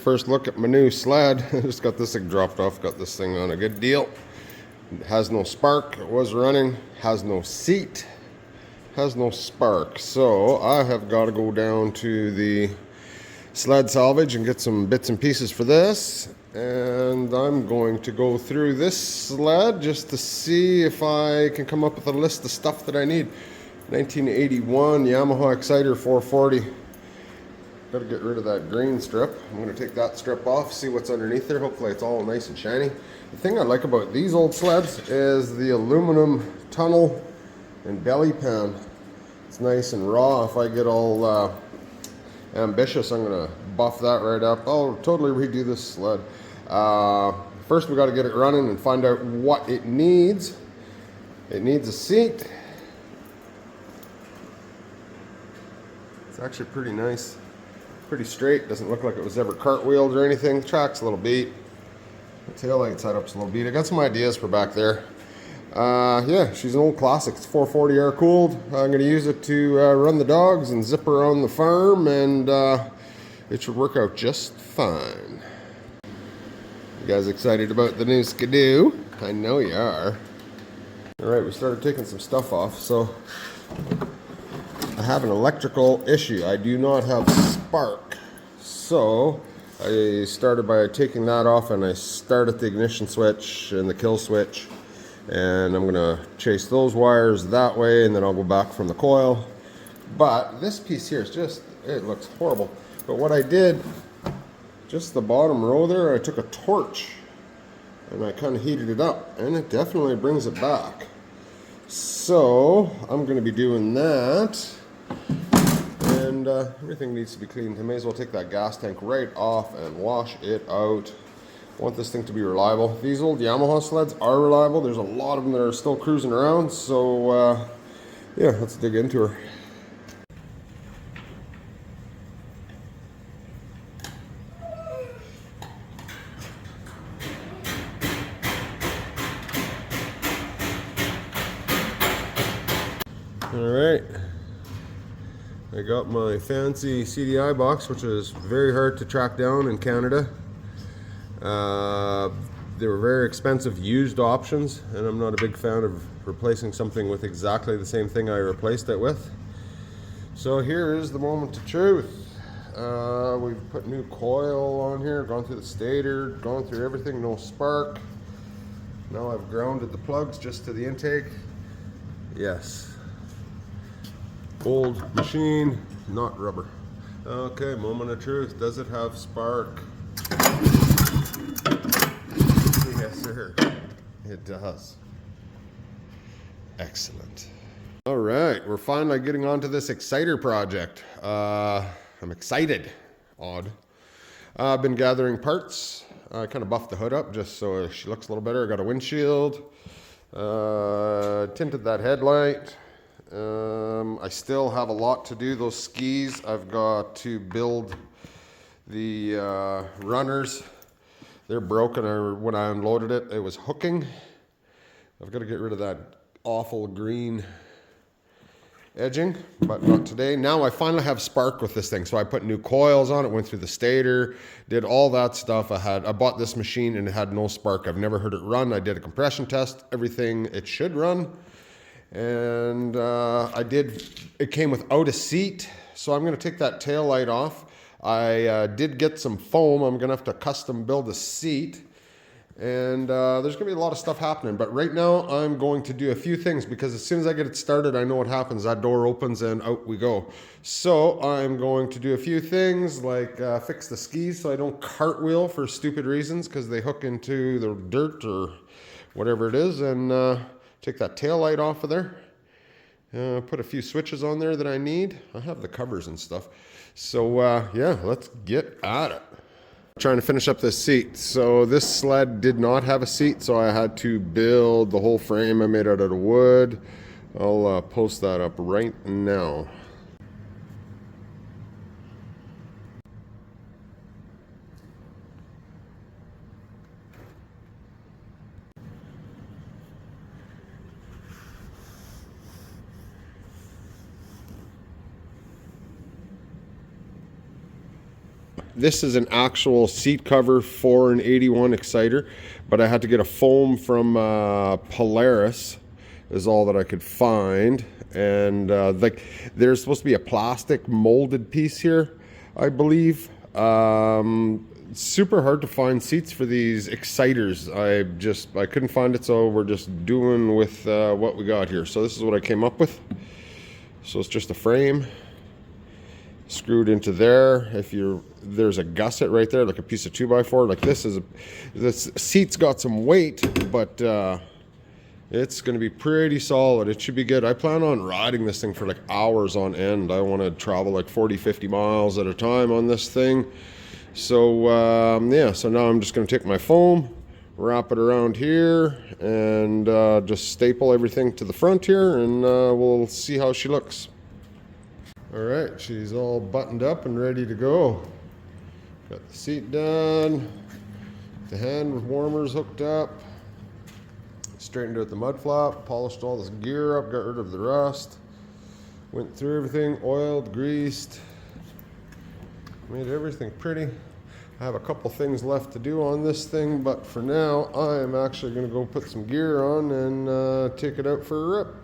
first look at my new sled. I just got this thing dropped off, got this thing on a good deal. It has no spark, it was running, has no seat, has no spark. So I have got to go down to the sled salvage and get some bits and pieces for this. And I'm going to go through this sled just to see if I can come up with a list of stuff that I need. 1981 Yamaha Exciter 440. Got to get rid of that green strip. I'm going to take that strip off, see what's underneath there. Hopefully it's all nice and shiny. The thing I like about these old sleds is the aluminum tunnel and belly pan. It's nice and raw. If I get all ambitious, I'm going to buff that right up. I'll totally redo this sled. First we got to get it running and find out what it needs. It needs a seat. It's actually pretty nice, pretty straight. Doesn't look like it was ever cartwheeled or anything. The track's a little beat. The tail light setup's a little beat. I got some ideas for back there. Yeah, she's an old classic. It's 440 air cooled. I'm going to use it to run the dogs and zip around the farm, and it should work out just fine. You guys excited about the new Skidoo? I know you are. Alright, we started taking some stuff off. So I have an electrical issue. I do not have spark. So I started by taking that off, and I started the ignition switch and the kill switch. And I'm gonna chase those wires that way, and then I'll go back from the coil. But this piece here is just, it looks horrible. But what I did, just the bottom row there, I took a torch and I kind of heated it up, and it definitely brings it back. So I'm gonna be doing that. And everything needs to be cleaned. I may as well take that gas tank right off and wash it out. I want this thing to be reliable. These old Yamaha sleds are reliable. There's a lot of them that are still cruising around. So yeah, let's dig into her. All right. I got my fancy CDI box, which is very hard to track down in Canada. They were very expensive used options, and I'm not a big fan of replacing something with exactly the same thing I replaced it with. So here is the moment of truth. We've put new coil on here, gone through the stator, gone through everything, no spark. Now I've grounded the plugs just to the intake. Yes. Old machine, not rubber. Okay, moment of truth. Does it have spark? Yes, sir. It does. Excellent. All right, we're finally getting onto this Exciter project. I'm excited. Odd. I've been gathering parts. I kind of buffed the hood up just so she looks a little better. I got a windshield. Tinted that headlight. I still have a lot to do. Those skis, I've got to build the runners. They're broken. When I unloaded it, it was hooking. I've got to get rid of that awful green edging, but not today. Now I finally have spark with this thing. So I put new coils on it, went through the stator, did all that stuff. I bought this machine and it had no spark. I've never heard it run. I did a compression test, everything it should run. And it came without a seat. So I'm gonna take that tail light off. I did get some foam. I'm gonna have to custom build a seat. And there's gonna be a lot of stuff happening. But right now I'm going to do a few things, because as soon as I get it started, I know what happens. That door opens and out we go. So I'm going to do a few things, like fix the skis so I don't cartwheel for stupid reasons, because they hook into the dirt or whatever it is, and take that tail light off of there. Put a few switches on there that I need. I have the covers and stuff. So yeah, let's get at it. Trying to finish up this seat. So this sled did not have a seat, so I had to build the whole frame. I made it out of wood. I'll post that up right now. this is an actual seat cover for an 81 Exciter, but I had to get a foam from Polaris is all that I could find. And like there's supposed to be a plastic molded piece here, I believe. Super hard to find seats for these Exciters. I couldn't find it, so we're just doing with what we got here. So this is what I came up with. So it's just a frame screwed into there. There's a gusset right there, like a piece of 2x4. Like this seat's got some weight, but it's going to be pretty solid. It should be good. I plan on riding this thing for like hours on end. I want to travel like 40-50 miles at a time on this thing. So yeah, so now I'm just going to take my foam, wrap it around here, and just staple everything to the front here, and we'll see how she looks. All right, she's all buttoned up and ready to go. Got the seat done, the hand warmers hooked up, straightened out the mud flap, polished all this gear up, got rid of the rust, went through everything, oiled, greased, made everything pretty. I have a couple things left to do on this thing, but for now I am actually going to go put some gear on and take it out for a rip.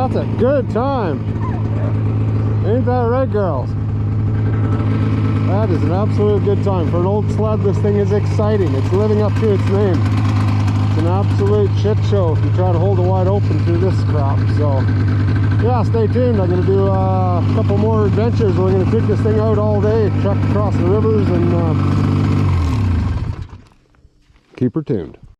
That's a good time. Ain't that right, girls? That is an absolute good time. For an old sled, this thing is exciting. It's living up to its name. It's an absolute shit show if you try to hold it wide open through this crap. So, yeah, stay tuned. I'm going to do a couple more adventures. We're going to take this thing out all day, trek across the rivers, and keep her tuned.